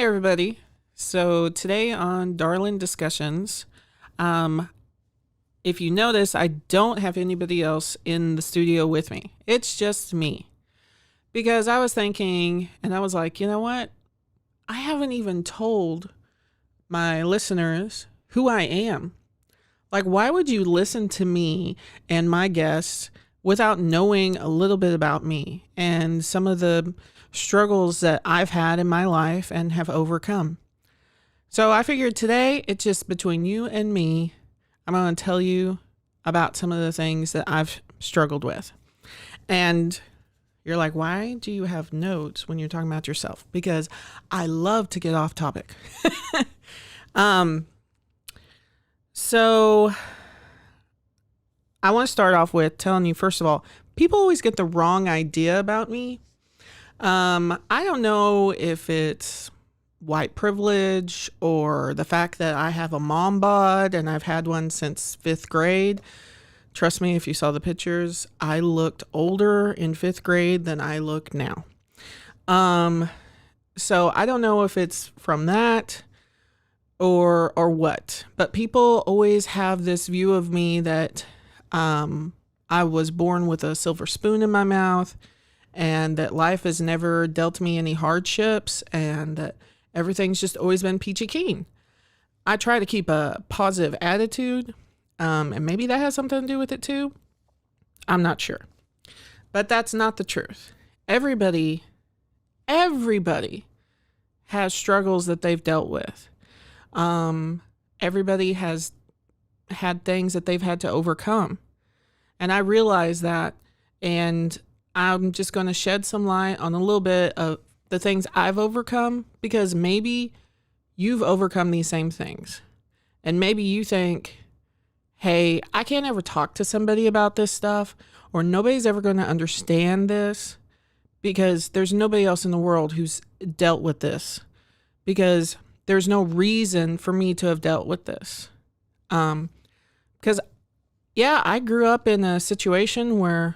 Hi, everybody. So today on Darling Discussions, um, if you notice, I don't have anybody else in the studio with me. It's just me. Because I was thinking, and I was like, you know what? I haven't even told my listeners who I am. Like, why would you listen to me and my guests without knowing a little bit about me and some of the struggles that I've had in my life and have overcome? So I figured today it's just between you and me. I'm going to tell you about some of the things that I've struggled with. And you're like, why do you have notes when you're talking about yourself? Because I love to get off topic. So I want to start off with telling you, first of all, people always get the wrong idea about me. I don't know if it's white privilege or the fact that I have a mom bod and I've had one since fifth grade. Trust me, if you saw the pictures, I looked older in fifth grade than I look now. So I don't know if it's from that or what, but people always have this view of me that I was born with a silver spoon in my mouth and that life has never dealt me any hardships and that everything's just always been peachy keen. I try to keep a positive attitude, and maybe that has something to do with it too. I'm not sure, but that's not the truth. Everybody has struggles that they've dealt with. Everybody has had things that they've had to overcome. And I realize that, and I'm just going to shed some light on a little bit of the things I've overcome, because maybe you've overcome these same things. And maybe you think, hey, I can't ever talk to somebody about this stuff, or nobody's ever going to understand this because there's nobody else in the world who's dealt with this, because there's no reason for me to have dealt with this. Because, yeah, I grew up in a situation where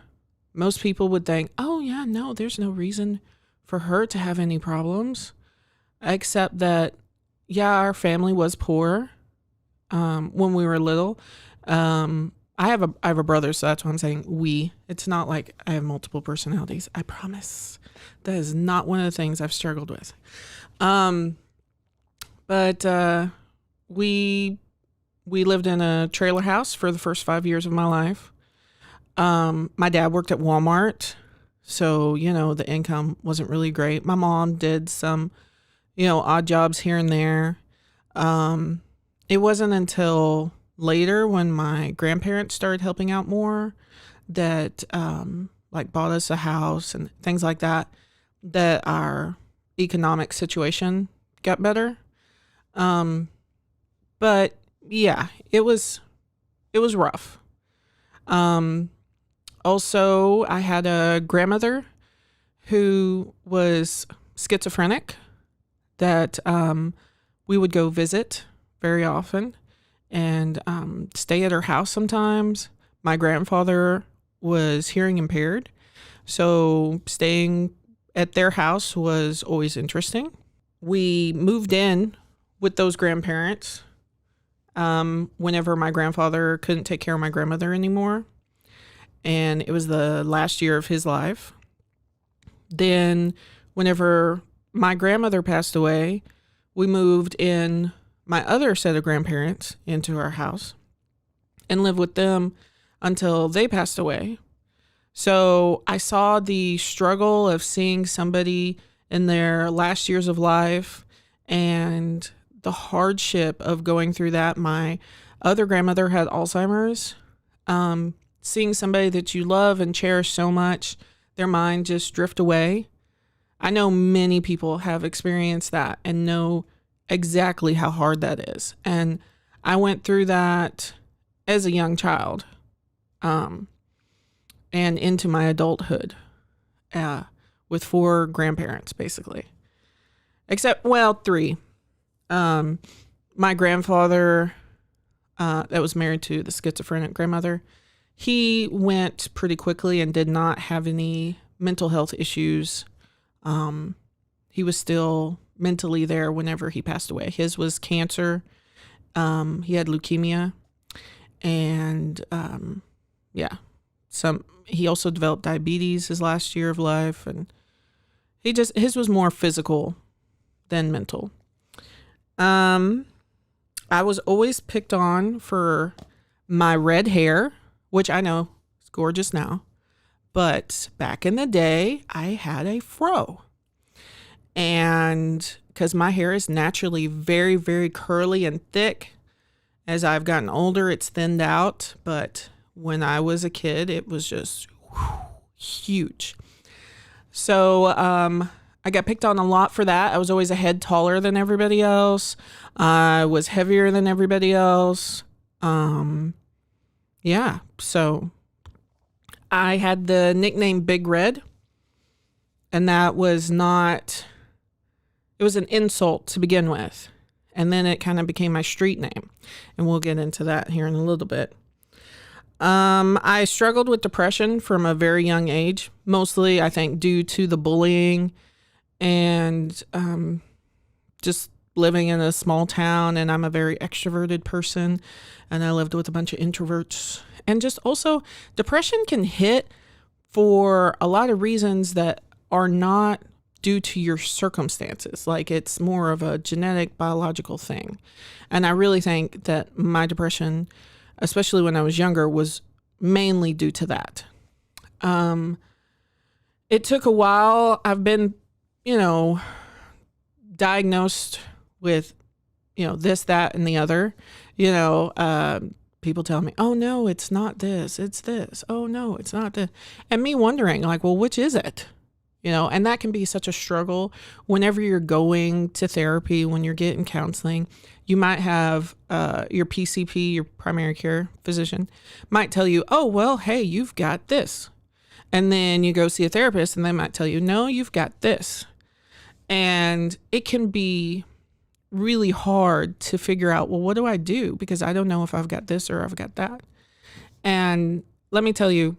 most people would think, oh, yeah, no, there's no reason for her to have any problems, except that, yeah, our family was poor when we were little. I have a brother, so that's why I'm saying we. It's not like I have multiple personalities. I promise. That is not one of the things I've struggled with. But we lived in a trailer house for the first 5 years of my life. My dad worked at Walmart, so, the income wasn't really great. My mom did some, odd jobs here and there. It wasn't until later when my grandparents started helping out more that, bought us a house and things like that, that our economic situation got better. But yeah, it was rough. Also, I had a grandmother who was schizophrenic that we would go visit very often and stay at her house sometimes. My grandfather was hearing impaired, so staying at their house was always interesting. We moved in with those grandparents whenever my grandfather couldn't take care of my grandmother anymore. And it was the last year of his life. Then whenever my grandmother passed away, we moved in my other set of grandparents into our house and lived with them until they passed away. So I saw the struggle of seeing somebody in their last years of life and the hardship of going through that. My other grandmother had Alzheimer's. Seeing somebody that you love and cherish so much, their mind just drift away. I know many people have experienced that and know exactly how hard that is. And I went through that as a young child, and into my adulthood, with 4 grandparents, basically. Except, well, 3. My grandfather, that was married to the schizophrenic grandmother, he went pretty quickly and did not have any mental health issues. He was still mentally there whenever he passed away. His was cancer. He had leukemia, and he also developed diabetes his last year of life, and his was more physical than mental. I was always picked on for my red hair, which I know is gorgeous now, but back in the day, I had a fro. And because my hair is naturally very, very curly and thick, as I've gotten older, it's thinned out. But when I was a kid, it was just huge. So I got picked on a lot for that. I was always a head taller than everybody else. I was heavier than everybody else. So I had the nickname Big Red, and that was not... It was an insult to begin with, and then it kind of became my street name, and we'll get into that here in a little bit. I struggled with depression from a very young age, mostly, I think, due to the bullying and just living in a small town, and I'm a very extroverted person, and I lived with a bunch of introverts. And just also, depression can hit for a lot of reasons that are not due to your circumstances. Like, it's more of a genetic, biological thing. And I really think that my depression, especially when I was younger, was mainly due to that. It took a while. I've been, diagnosed with, this, that, and the other. People tell me, oh, no, it's not this, it's this. Oh, no, it's not this. And me wondering, like, well, which is it? And that can be such a struggle whenever you're going to therapy, when you're getting counseling. You might have your PCP, your primary care physician, might tell you, oh, well, hey, you've got this. And then you go see a therapist and they might tell you, no, you've got this. And it can be really hard to figure out, well, what do I do? Because I don't know if I've got this or I've got that. And let me tell you,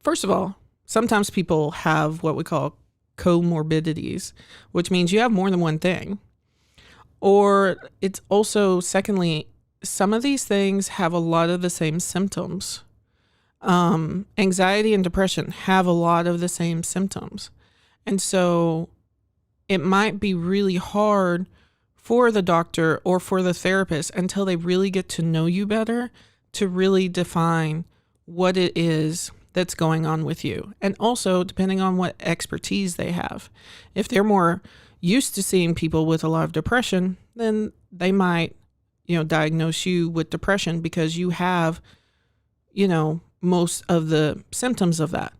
first of all, sometimes people have what we call comorbidities, which means you have more than one thing. Or it's also, secondly, some of these things have a lot of the same symptoms. Anxiety and depression have a lot of the same symptoms. And so it might be really hard for the doctor or for the therapist, until they really get to know you better, to really define what it is that's going on with you. And also, depending on what expertise they have. If they're more used to seeing people with a lot of depression, then they might, diagnose you with depression because you have, most of the symptoms of that.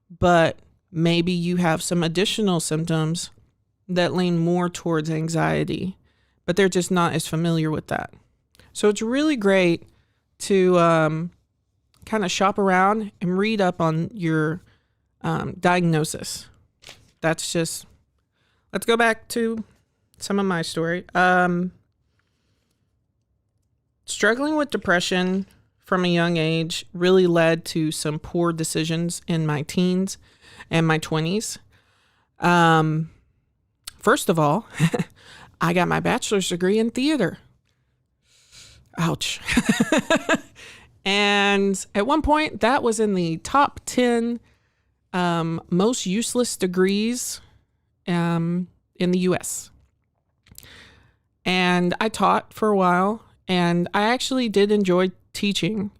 But maybe you have some additional symptoms that lean more towards anxiety, but they're just not as familiar with that. So it's really great to kind of shop around and read up on your diagnosis. Let's go back to some of my story. Struggling with depression from a young age really led to some poor decisions in my teens and my 20s. First of all, I got my bachelor's degree in theater. Ouch. And at one point, that was in the top 10 most useless degrees in the U.S. And I taught for a while, and I actually did enjoy teaching,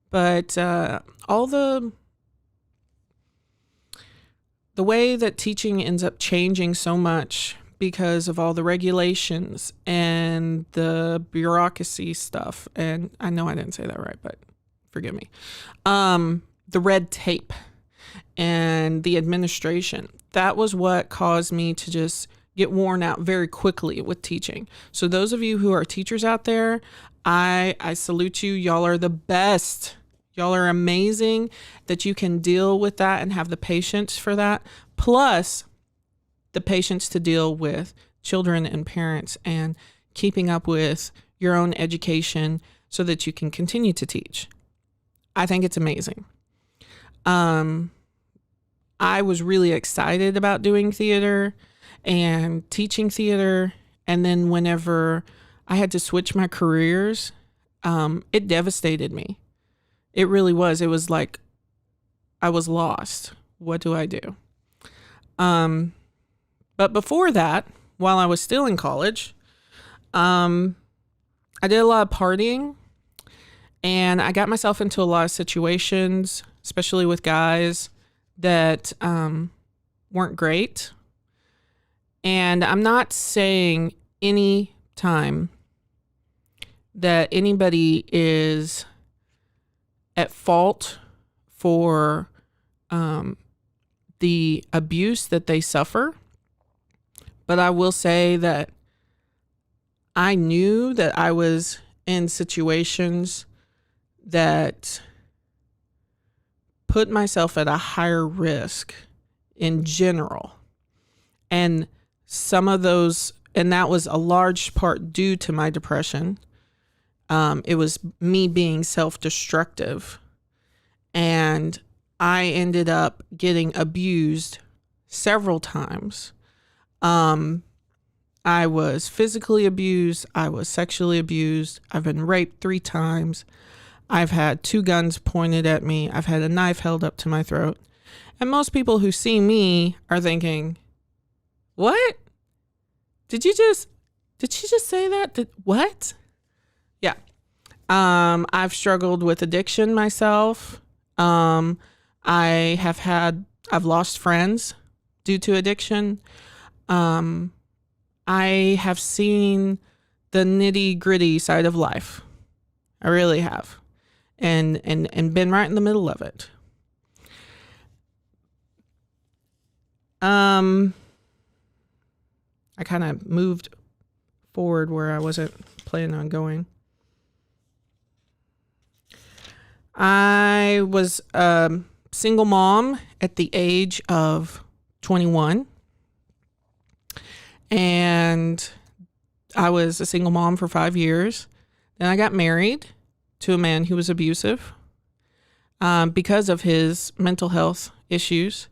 but all the way that teaching ends up changing so much because of all the regulations and the bureaucracy stuff. And I know I didn't say that right, but forgive me. The red tape and the administration, that was what caused me to just get worn out very quickly with teaching. So those of you who are teachers out there, I salute you. Y'all are the best. Y'all are amazing that you can deal with that and have the patience for that. Plus the patience to deal with children and parents and keeping up with your own education so that you can continue to teach. I think it's amazing. I was really excited about doing theater, and teaching theater. And then whenever I had to switch my careers, it devastated me. It really was. It was like I was lost. What do I do? But before that, while I was still in college, I did a lot of partying, and I got myself into a lot of situations, especially with guys that weren't great. And I'm not saying any time that anybody is at fault for the abuse that they suffer. But I will say that I knew that I was in situations that put myself at a higher risk in general. And some of those, and that was a large part due to my depression. It was me being self-destructive. And I ended up getting abused several times. I was physically abused. I was sexually abused. I've been raped 3 times. I've had 2 guns pointed at me. I've had a knife held up to my throat. And most people who see me are thinking, what? Did she just say that? What? Yeah. I've struggled with addiction myself. I've lost friends due to addiction. I have seen the nitty gritty side of life. I really have. And been right in the middle of it. I kind of moved forward where I wasn't planning on going. I was a single mom at the age of 21. And I was a single mom for 5 years. Then I got married to a man who was abusive because of his mental health issues.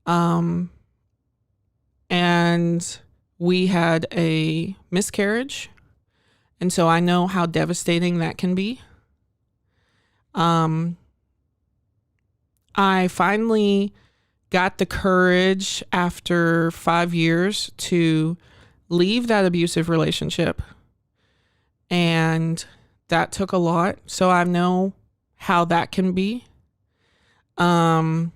And we had a miscarriage. And so I know how devastating that can be. I finally got the courage after 5 years to leave that abusive relationship. And that took a lot. So I know how that can be. I've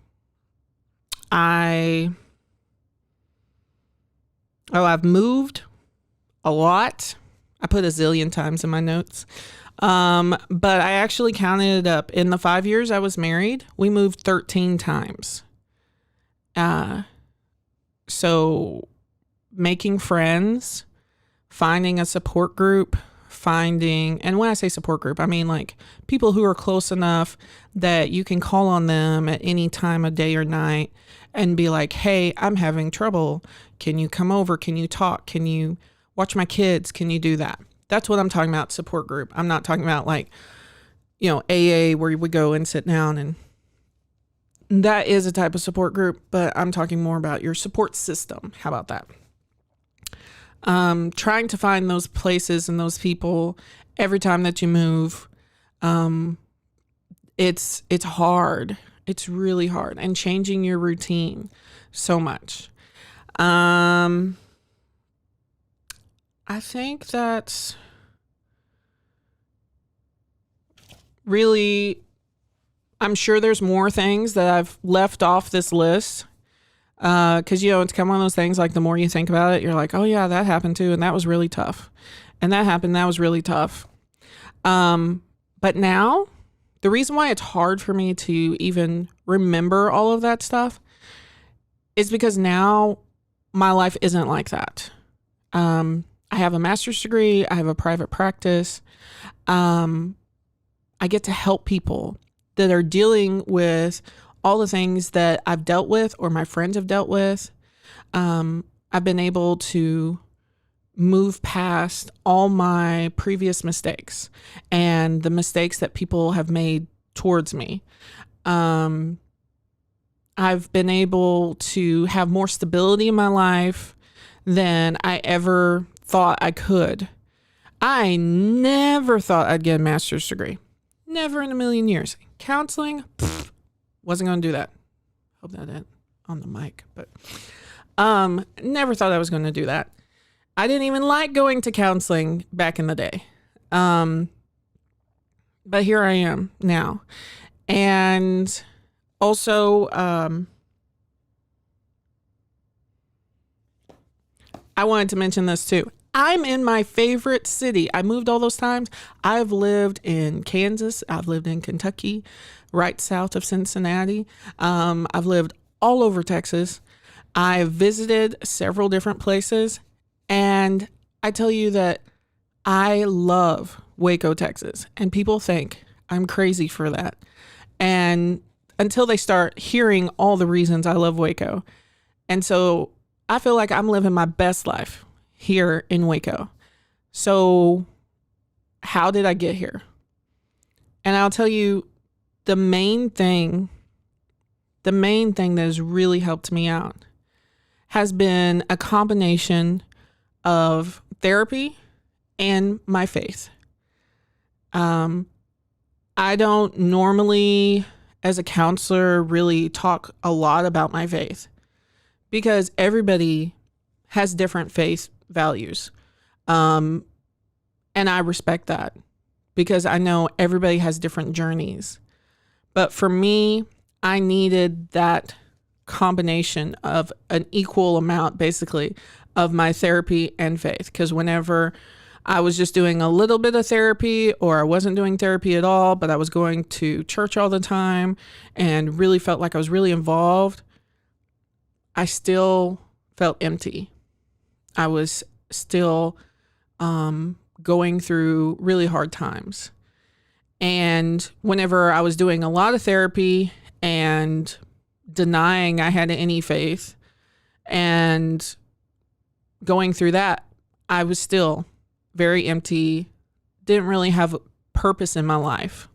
moved a lot. I put a zillion times in my notes. But I actually counted it up. In the 5 years I was married, we moved 13 times. So making friends, finding a support group, and when I say support group, I mean like people who are close enough that you can call on them at any time of day or night and be like, hey, I'm having trouble. Can you come over? Can you talk? Can you watch my kids? Can you do that? That's what I'm talking about, support group. I'm not talking about like, AA where you would go and sit down, and that is a type of support group, but I'm talking more about your support system. How about that? Trying to find those places and those people every time that you move. It's hard. It's really hard, and changing your routine so much. I think that's really, I'm sure there's more things that I've left off this list. Cause it's kind of one of those things, like the more you think about it, you're like, oh yeah, that happened too. And that was really tough. And that happened. That was really tough. But now the reason why it's hard for me to even remember all of that stuff is because now my life isn't like that. I have a master's degree. I have a private practice. I get to help people that are dealing with all the things that I've dealt with or my friends have dealt with. I've been able to move past all my previous mistakes and the mistakes that people have made towards me. I've been able to have more stability in my life than I ever thought I could. I never thought I'd get a master's degree. Never in a million years. Counseling, wasn't going to do that. Hope that ain't on the mic, but never thought I was going to do that. I didn't even like going to counseling back in the day. But here I am now. And also, I wanted to mention this too. I'm in my favorite city. I moved all those times. I've lived in Kansas. I've lived in Kentucky, right south of Cincinnati. I've lived all over Texas. I've visited several different places. And I tell you that I love Waco, Texas. And people think I'm crazy for that. And until they start hearing all the reasons I love Waco. And so I feel like I'm living my best life here in Waco. So how did I get here? And I'll tell you, the main thing that has really helped me out has been a combination of therapy and my faith. I don't normally, as a counselor, really talk a lot about my faith because everybody has different faith values. And I respect that because I know everybody has different journeys. But for me, I needed that combination of an equal amount, basically, of my therapy and faith. Because whenever I was just doing a little bit of therapy or I wasn't doing therapy at all, but I was going to church all the time and really felt like I was really involved, I still felt empty. I was still going through really hard times. And whenever I was doing a lot of therapy and denying I had any faith and going through that, I was still very empty, didn't really have a purpose in my life.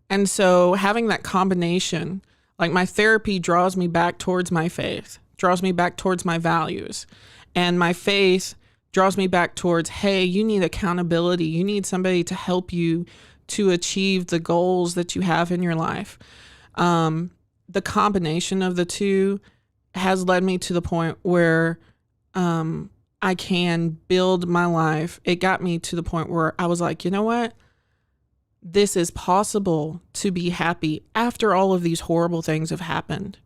And so having that combination, like my therapy draws me back towards my faith, draws me back towards my values. And my faith draws me back towards, hey, you need accountability. You need somebody to help you to achieve the goals that you have in your life. The combination of the two has led me to the point where I can build my life. It got me to the point where I was like, you know what? This is possible to be happy after all of these horrible things have happened.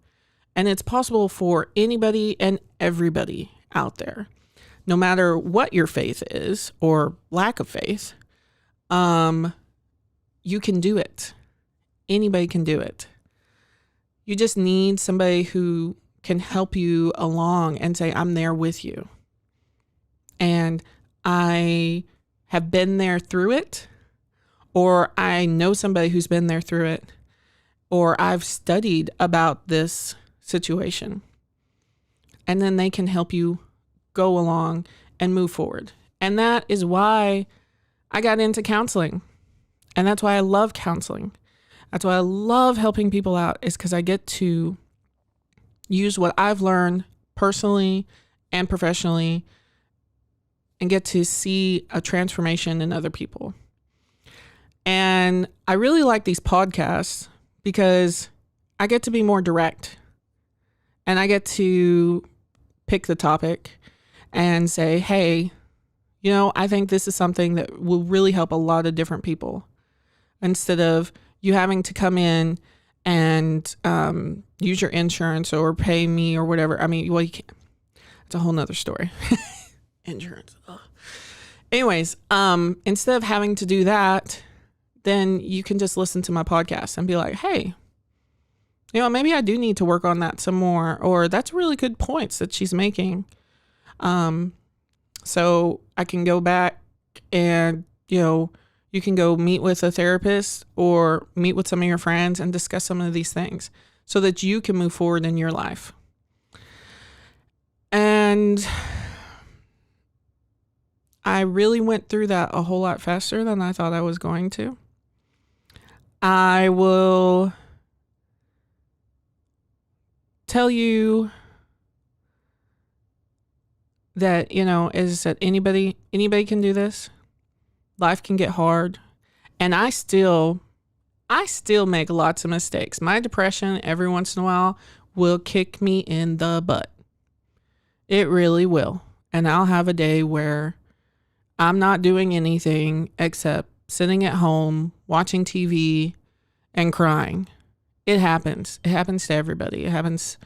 And it's possible for anybody and everybody out there, no matter what your faith is or lack of faith. You can do it. Anybody can do it. You just need somebody who can help you along and say, I'm there with you. And I have been there through it, or I know somebody who's been there through it, or I've studied about this situation. And then they can help you go along and move forward. And that is why I got into counseling. And that's why I love counseling. That's why I love helping people out, is because I get to use what I've learned personally and professionally and get to see a transformation in other people. And I really like these podcasts because I get to be more direct and I get to pick the topic and say, hey, you know, I think this is something that will really help a lot of different people, instead of you having to come in and use your insurance or pay me or whatever. I mean, well, you can't. It's a whole nother story. Insurance. Ugh. Anyways, instead of having to do that, then you can just listen to my podcast and be like, hey, you know, maybe I do need to work on that some more, or that's really good points that she's making. So I can go back and, you know, you can go meet with a therapist or meet with some of your friends and discuss some of these things so that you can move forward in your life. And I really went through that a whole lot faster than I thought I was going to. I will tell you that, as I said, anybody can do this. Life can get hard. And I still make lots of mistakes. My depression every once in a while will kick me in the butt. It really will. And I'll have a day where I'm not doing anything except sitting at home, watching TV and crying. It happens. It happens to everybody. It happens.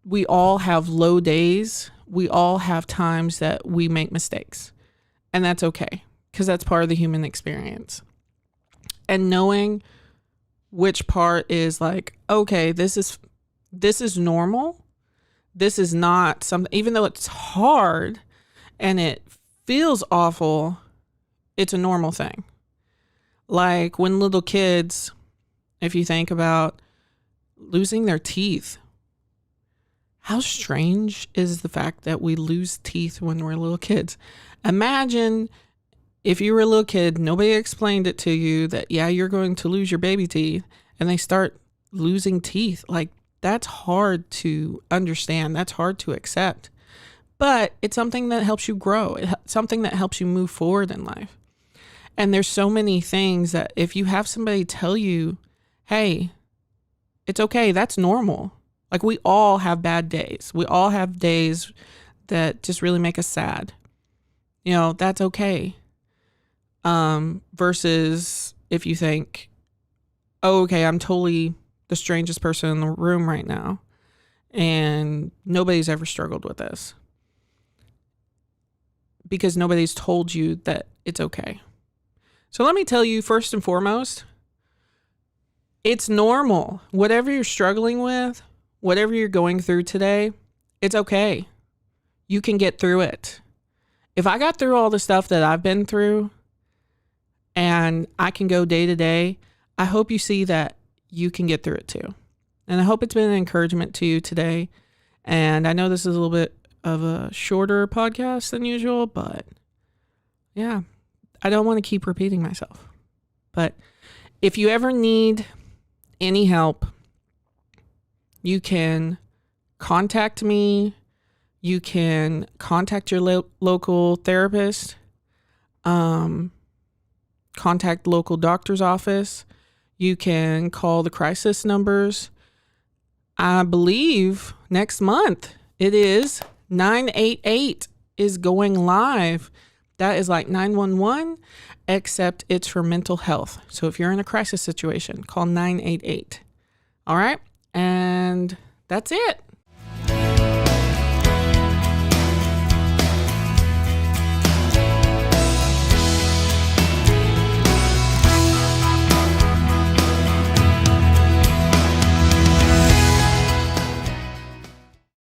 We all have low days. We all have times that we make mistakes. And that's okay, because that's part of the human experience. And knowing which part is like, okay, this is normal. This is not something, even though it's hard and it feels awful, it's a normal thing. Like when little kids, if you think about losing their teeth, how strange is the fact that we lose teeth when we're little kids? Imagine if you were a little kid, nobody explained it to you that, yeah, you're going to lose your baby teeth, and they start losing teeth. Like, that's hard to understand. That's hard to accept. But it's something that helps you grow. It's something that helps you move forward in life. And there's so many things that if you have somebody tell you, hey, it's okay, that's normal. Like, we all have bad days. We all have days that just really make us sad. That's okay. Versus if you think, oh, okay, I'm totally the strangest person in the room right now, and nobody's ever struggled with this because nobody's told you that it's okay. So let me tell you, first and foremost, it's normal. Whatever you're struggling with, whatever you're going through today, it's okay. You can get through it. If I got through all the stuff that I've been through and I can go day to day, I hope you see that you can get through it too. And I hope it's been an encouragement to you today. And I know this is a little bit of a shorter podcast than usual, but yeah, I don't want to keep repeating myself. But if you ever need any help, you can contact me. You can contact your local therapist, contact local doctor's office. You can call the crisis numbers. I believe next month it is 988 is going live. That is like 911, except it's for mental health. So if you're in a crisis situation, call 988. All right. And that's it.